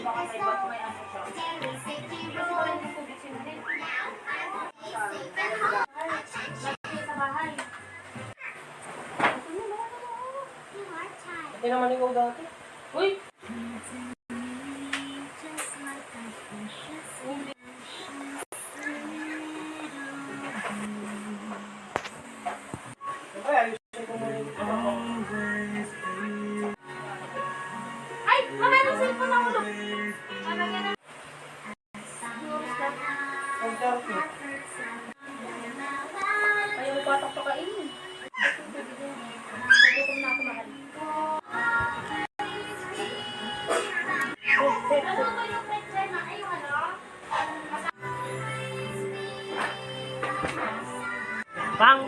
baka may bot, may ano siya. Kasi wala yung tubig sinunod. Lagi sa bahay. Hindi naman ikaw dati. Uy! Siyempre, ayusin ko muna yung Ay! Mamaya ng cellphone na ulo! Ano yan na? pag-therapy. Ayaw patok pa kainin. Nagutom na ako mahal. Ano ba yung pechay na? Ay, ano? Bang!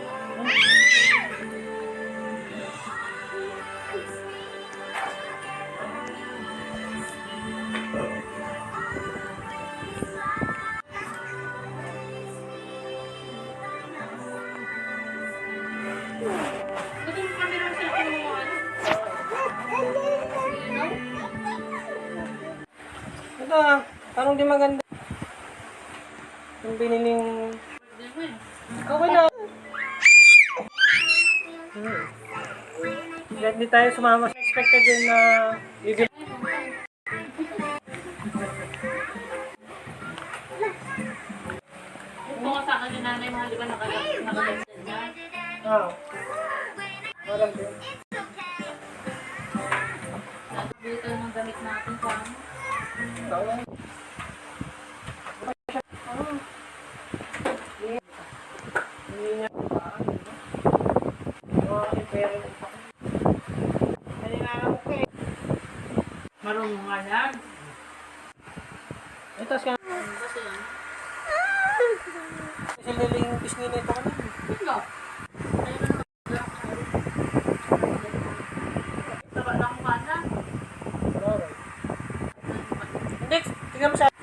Buti yung camera ng cellphone mo ano? Ilaw? Ito parang di maganda. Yung biniling... Hindi mo eh. Okay na. Hindi tayo sumama. Expected din na bibili. Kung ka sa akin ni nanay, mahal di ba nakagansan niya? Oo. Parang din. Nagabili tayo ng gamit natin sa ano. Hindi niya. Pero... Kanina lang ko eh. Marunong nga yan. Ito siya. Kasi yan. Kasi liling yung pisngi nito kanina. Ikaw. Ayun na naman. Taba na akong kasa. Alright. Hindi, tingnan mo siya.